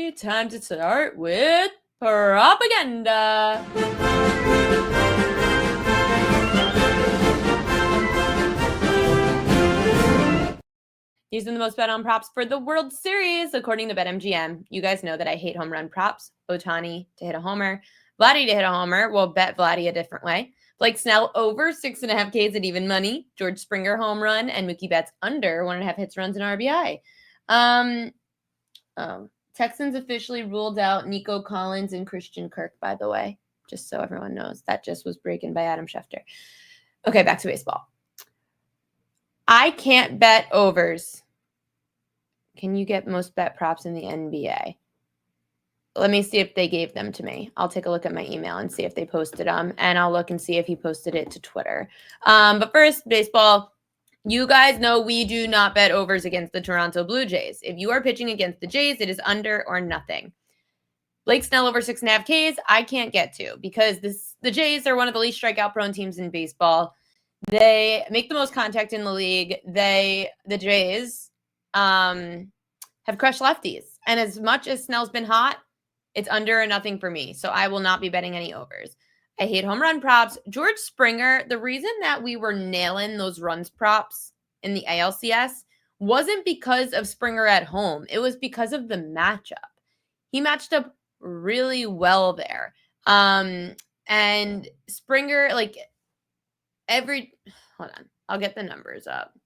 everybody. Time to start with propaganda. These are the most bet on props for the World Series, according to BetMGM. You guys know that I hate home run props. Ohtani to hit a homer. Vladdy to hit a homer. We'll bet Vladdy a different way. Blake Snell over 6.5 Ks at even money. George Springer home run. And Mookie Betts under 1.5 hits, runs, and RBI. Texans officially ruled out Nico Collins and Christian Kirk, by the way. Just so everyone knows. That just was breaking by Adam Schefter. Okay, back to baseball. I can't bet overs. Can you get most bet props in the NBA? Let me see if they gave them to me. I'll take a look at my email and see if they posted them. And I'll look and see if he posted it to Twitter. But first, baseball. You guys know we do not bet overs against the Toronto Blue Jays. If you are pitching against the Jays, it is under or nothing. Blake Snell over 6.5 Ks, I can't get to because the Jays are one of the least strikeout-prone teams in baseball. They make the most contact in the league. The Jays have crushed lefties. And as much as Snell's been hot, it's under or nothing for me. So I will not be betting any overs. I hate home run props. George Springer, the reason that we were nailing those runs props in the ALCS wasn't because of Springer at home. It was because of the matchup. He matched up really well there. And Springer, hold on, I'll get the numbers up.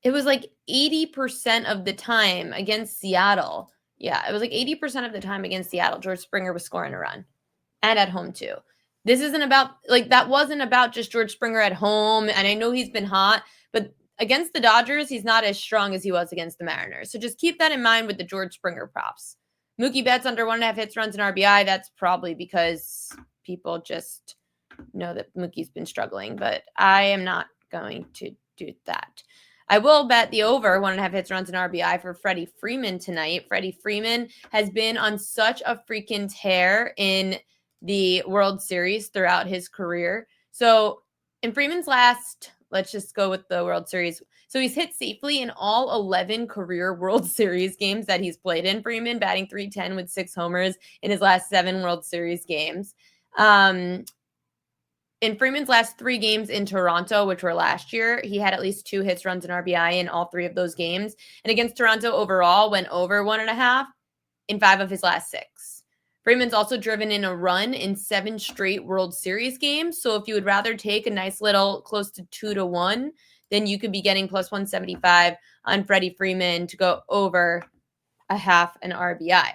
It was like 80% of the time against Seattle. Yeah, it was like 80% of the time against Seattle, George Springer was scoring a run. And at home, too. This isn't about, that wasn't about just George Springer at home. And I know he's been hot, but against the Dodgers, he's not as strong as he was against the Mariners. So just keep that in mind with the George Springer props. Mookie Betts under 1.5 hits, runs, and RBI. That's probably because people just know that Mookie's been struggling. But I am not going to do that. I will bet the over 1.5 hits, runs, and RBI for Freddie Freeman tonight. Freddie Freeman has been on such a freaking tear in the World Series throughout his career. So in Freeman's let's just go with the World Series. So he's hit safely in all 11 career World Series games that he's played in. Freeman batting .310 with 6 homers in his last 7 World Series games. In Freeman's last 3 games in Toronto, which were last year, he had at least 2 hits, runs, and RBI in all 3 of those games. And against Toronto overall, went over 1.5 in 5 of his last 6. Freeman's also driven in a run in 7 straight World Series games. So if you would rather take a nice little close to 2-1, then you could be getting plus 175 on Freddie Freeman to go over 0.5 an RBI.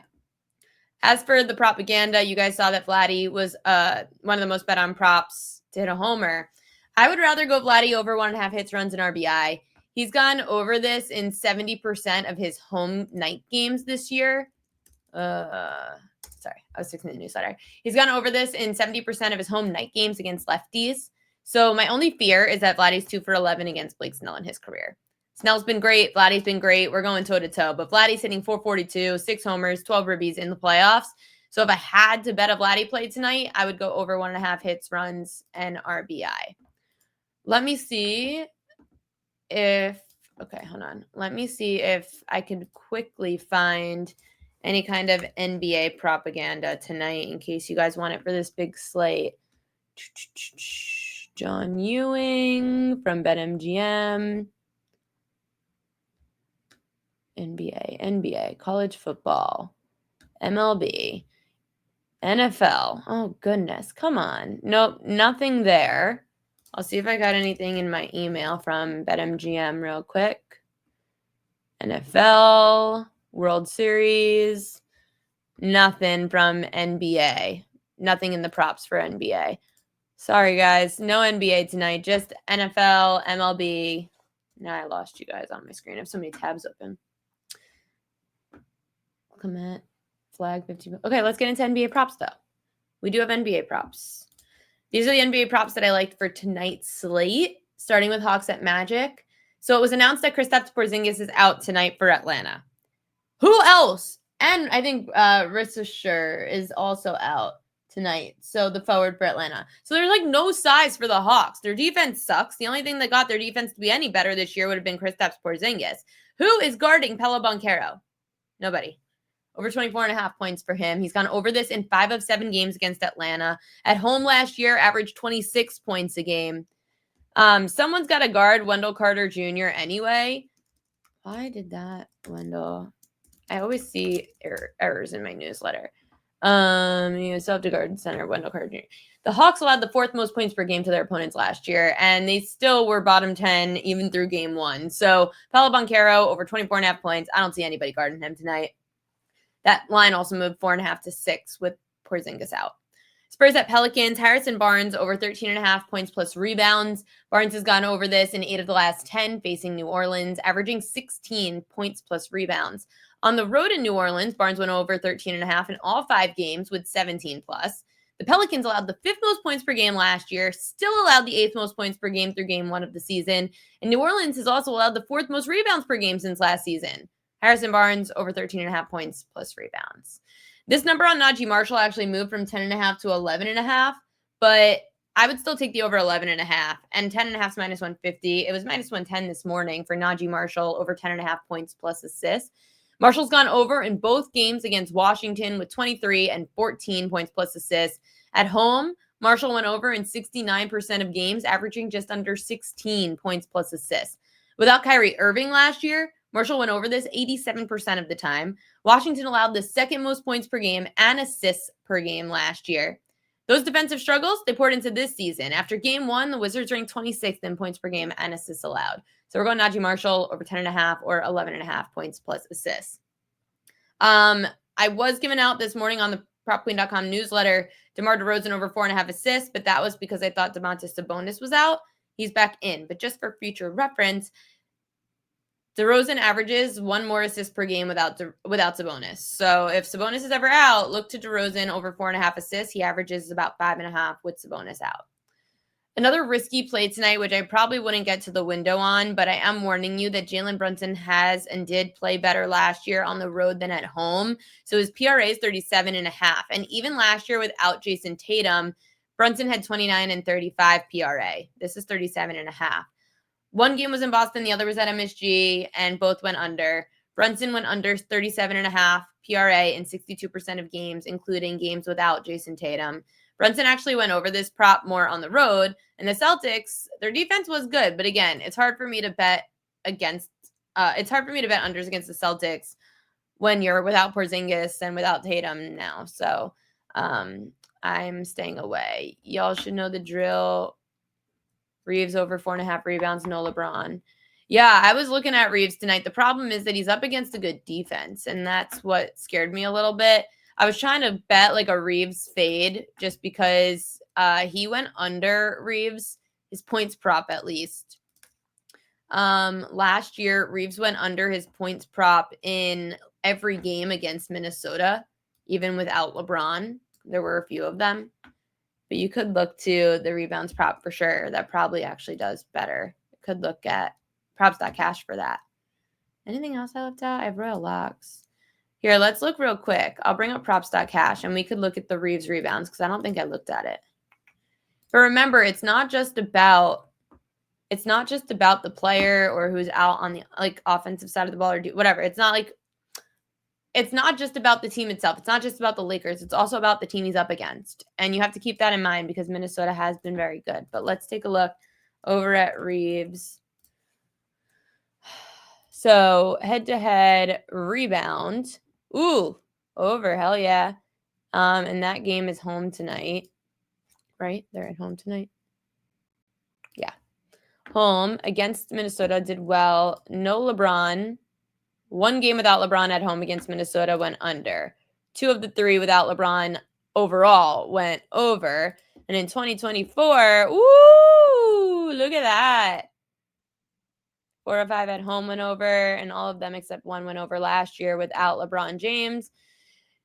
As for the propaganda, you guys saw that Vladdy was one of the most bet on props to hit a homer. I would rather go Vladdy over 1.5 hits, runs, and RBI. He's gone over this in 70% of his home night games this year. Sorry, I was fixing the newsletter. He's gone over this in 70% of his home night games against lefties. So my only fear is that Vladdy's 2 for 11 against Blake Snell in his career. Snell's been great. Vladdy's been great. We're going toe-to-toe. But Vladdy's hitting .442, 6 homers, 12 ribbies in the playoffs. So if I had to bet a Vladdy play tonight, I would go over 1.5 hits, runs, and RBI. Let me see if... Okay, hold on. Let me see if I can quickly find any kind of NBA propaganda tonight in case you guys want it for this big slate. John Ewing from BetMGM. NBA, college football, MLB, NFL. Oh, goodness. Come on. Nope, nothing there. I'll see if I got anything in my email from BetMGM real quick. NFL, World Series, nothing from NBA. Nothing in the props for NBA. Sorry, guys. No NBA tonight. Just NFL, MLB. Now I lost you guys on my screen. I have so many tabs open. Clement, flag 50. Okay, let's get into NBA props, though. We do have NBA props. These are the NBA props that I liked for tonight's slate, starting with Hawks at Magic. So it was announced that Kristaps Porzingis is out tonight for Atlanta. Who else? And I think Rissasher is also out tonight. So the forward for Atlanta. So there's no size for the Hawks. Their defense sucks. The only thing that got their defense to be any better this year would have been Kristaps Porzingis. Who is guarding Paolo Banchero? Nobody. Over 24.5 points for him. He's gone over this in 5 of 7 games against Atlanta. At home last year, averaged 26 points a game. Someone's got to guard Wendell Carter Jr. anyway. Why did that, Wendell? I always see errors in my newsletter. You still have to guard center Wendell Carter Jr. The Hawks allowed the 4th most points per game to their opponents last year, and they still were bottom 10 even through game 1. So Paolo Banchero over 24.5 points. I don't see anybody guarding him tonight. That line also moved 4.5 to 6 with Porzingis out. Spurs at Pelicans. Harrison Barnes over 13.5 points plus rebounds. Barnes has gone over this in 8 of the last 10 facing New Orleans, averaging 16 points plus rebounds. On the road in New Orleans, Barnes went over 13.5 in all 5 games with 17 plus. The Pelicans allowed the 5th most points per game last year, still allowed the 8th most points per game through game 1 of the season. And New Orleans has also allowed the 4th most rebounds per game since last season. Harrison Barnes over 13.5 points plus rebounds. This number on Najee Marshall actually moved from 10.5 to 11.5, but I would still take the over 11.5, and 10.5 is minus 150. It was minus 110 this morning for Najee Marshall over 10.5 points plus assists. Marshall's gone over in both games against Washington with 23 and 14 points plus assists. At home, Marshall went over in 69% of games, averaging just under 16 points plus assists. Without Kyrie Irving last year, Marshall went over this 87% of the time. Washington allowed the 2nd most points per game and assists per game last year. Those defensive struggles, they poured into this season. After game 1, the Wizards ranked 26th in points per game and assists allowed. So we're going Najee Marshall over 10.5 or 11.5 points plus assists. I was given out this morning on the PropQueen.com newsletter DeMar DeRozan over 4.5 assists, but that was because I thought Domantas Sabonis was out. He's back in. But just for future reference, DeRozan averages 1 more assist per game without Sabonis. So if Sabonis is ever out, look to DeRozan over 4.5 assists. He averages about 5.5 with Sabonis out. Another risky play tonight, which I probably wouldn't get to the window on, but I am warning you that Jalen Brunson has and did play better last year on the road than at home. So his PRA is 37.5. And even last year without Jason Tatum, Brunson had 29 and 35 PRA. This is 37.5. One game was in Boston, the other was at MSG, and both went under. Brunson went under 37.5 PRA in 62% of games, including games without Jason Tatum. Brunson actually went over this prop more on the road, and the Celtics, their defense was good, but again, it's hard for me to bet unders against the Celtics when you're without Porzingis and without Tatum now. So I'm staying away. Y'all should know the drill. Reeves over 4.5 rebounds, no LeBron. Yeah, I was looking at Reeves tonight. The problem is that he's up against a good defense, and that's what scared me a little bit. I was trying to bet like a Reeves fade just because he went under Reeves, his points prop at least. Last year, Reeves went under his points prop in every game against Minnesota, even without LeBron. There were a few of them. But you could look to the rebounds prop for sure. That probably actually does better. Could look at props.cash for that. Anything else I left out? I have Royal Locks. Here, let's look real quick. I'll bring up props.cash and we could look at the Reeves rebounds because I don't think I looked at it. But remember, it's not just about the player or who's out on the offensive side of the ball or whatever. It's not just about the team itself. It's not just about the Lakers. It's also about the team he's up against. And you have to keep that in mind because Minnesota has been very good. But let's take a look over at Reeves. So head-to-head rebound. Ooh, over. Hell yeah. And that game is home tonight. Right? They're at home tonight. Yeah. Home against Minnesota did well. No LeBron. One game without LeBron at home against Minnesota went under. 2 of the 3 without LeBron overall went over. And in 2024, ooh, look at that. 4 of 5 at home went over, and all of them except 1 went over last year without LeBron James.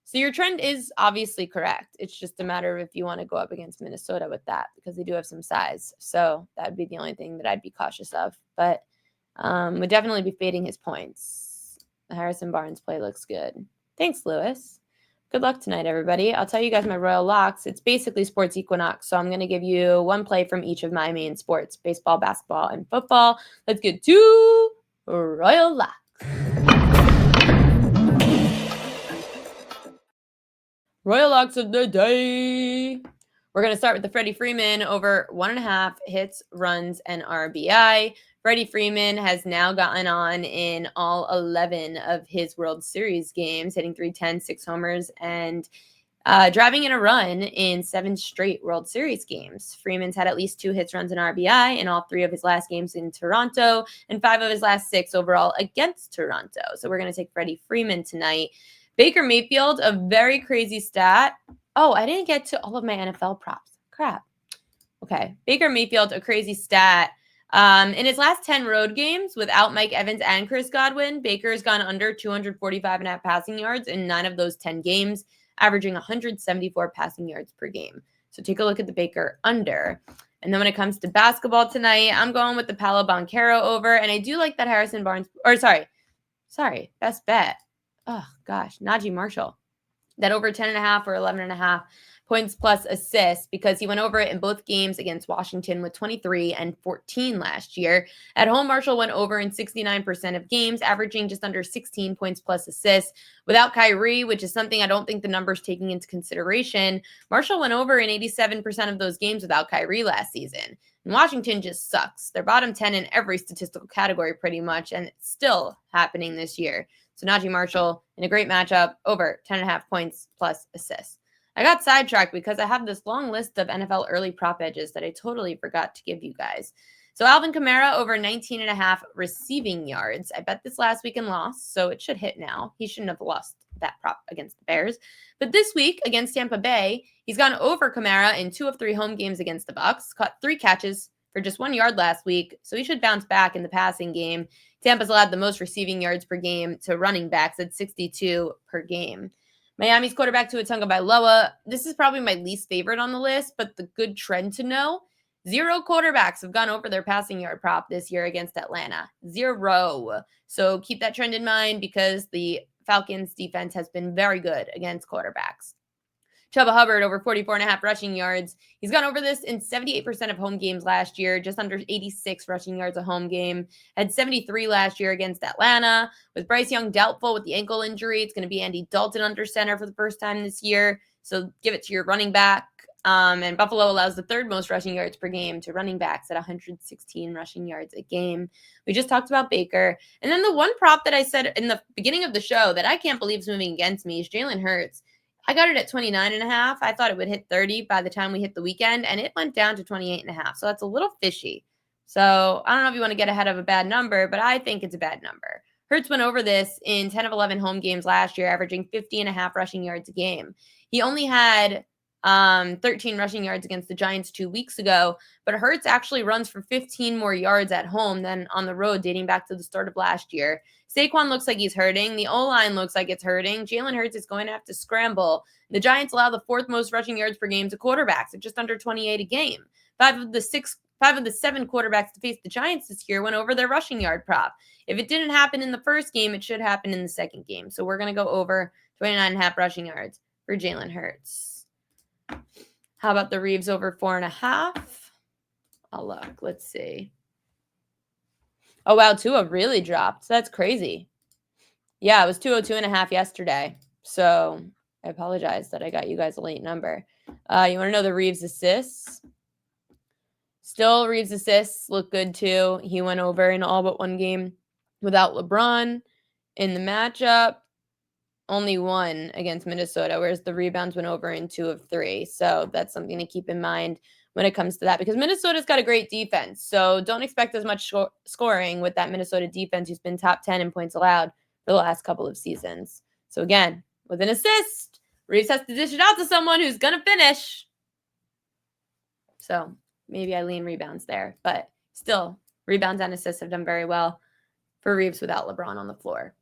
So your trend is obviously correct. It's just a matter of if you want to go up against Minnesota with that because they do have some size. So that would be the only thing that I'd be cautious of. But would definitely be fading his points. The Harrison Barnes play looks good. Thanks, Lewis. Good luck tonight, everybody. I'll tell you guys my Royal Locks. It's basically Sports Equinox. So I'm going to give you one play from each of my main sports, baseball, basketball, and football. Let's get to Royal Locks. Royal locks of the day. We're going to start with the Freddie Freeman over 1.5 hits, runs, and RBI. Freddie Freeman has now gotten on in all 11 of his World Series games, hitting .310, 6 homers, and driving in a run in 7 straight World Series games. Freeman's had at least 2 hits, runs, and RBI in all 3 of his last games in Toronto and 5 of his last 6 overall against Toronto. So we're going to take Freddie Freeman tonight. Baker Mayfield, a very crazy stat. Oh, I didn't get to all of my NFL props. Crap. Okay. Baker Mayfield, a crazy stat. In his last 10 road games without Mike Evans and Chris Godwin, Baker has gone under 245.5 passing yards in 9 of those 10 games, averaging 174 passing yards per game. So take a look at the Baker under. And then when it comes to basketball tonight, I'm going with the Paolo Banchero over. And I do like that Harrison Barnes, or sorry, best bet. Oh, gosh, Najee Marshall. That over 10.5 or 11.5 points plus assists, because he went over it in both games against Washington with 23 and 14 last year. At home, Marshall went over in 69% of games, averaging just under 16 points plus assists. Without Kyrie, which is something I don't think the numbers taking into consideration, Marshall went over in 87% of those games without Kyrie last season. And Washington just sucks. They're bottom 10 in every statistical category pretty much, and it's still happening this year. So Najee Marshall in a great matchup, over 10.5 points plus assists. I got sidetracked because I have this long list of NFL early prop edges that I totally forgot to give you guys. So Alvin Kamara over 19.5 receiving yards. I bet this last week and lost, so it should hit now. He shouldn't have lost that prop against the Bears. But this week against Tampa Bay, he's gone over Kamara in 2 of 3 home games against the Bucs, caught 3 catches for just 1 yard last week, so he should bounce back in the passing game. Tampa's allowed the most receiving yards per game to running backs at 62 per game. Miami's quarterback Tua Tagovailoa. This is probably my least favorite on the list, but the good trend to know. 0 quarterbacks have gone over their passing yard prop this year against Atlanta. 0. So keep that trend in mind because the Falcons defense has been very good against quarterbacks. Chuba Hubbard over 44.5 rushing yards. He's gone over this in 78% of home games last year, just under 86 rushing yards a home game. Had 73 last year against Atlanta. With Bryce Young doubtful with the ankle injury, it's going to be Andy Dalton under center for the first time this year. So give it to your running back. And Buffalo allows the 3rd most rushing yards per game to running backs at 116 rushing yards a game. We just talked about Baker. And then the one prop that I said in the beginning of the show that I can't believe is moving against me is Jalen Hurts. I got it at 29.5. I thought it would hit 30 by the time we hit the weekend, and it went down to 28.5. So that's a little fishy. So I don't know if you want to get ahead of a bad number, but I think it's a bad number. Hurts went over this in 10 of 11 home games last year, averaging 50.5 rushing yards a game. He only had 13 rushing yards against the Giants 2 weeks ago, but Hurts actually runs for 15 more yards at home than on the road dating back to the start of last year. Saquon looks like he's hurting. The O-line looks like it's hurting. Jalen Hurts is going to have to scramble. The Giants allow the 4th most rushing yards per game to quarterbacks at just under 28 a game. 5 of the 7 quarterbacks to face the Giants this year went over their rushing yard prop. If it didn't happen in the first game, it should happen in the second game. So we're going to go over 29.5 rushing yards for Jalen Hurts. How about the Reeves over 4.5? I'll look. Let's see. Oh, wow. Tua really dropped. That's crazy. Yeah, it was 202.5 yesterday. So I apologize that I got you guys a late number. You want to know the Reeves assists? Still, Reeves assists look good too. He went over in all but 1 game without LeBron in the matchup. Only 1 against Minnesota, whereas the rebounds went over in 2 of 3. So that's something to keep in mind when it comes to that, because Minnesota's got a great defense. So don't expect as much scoring with that Minnesota defense who's been top 10 in points allowed for the last couple of seasons. So again, with an assist, Reeves has to dish it out to someone who's going to finish. So maybe I lean rebounds there, but still, rebounds and assists have done very well for Reeves without LeBron on the floor.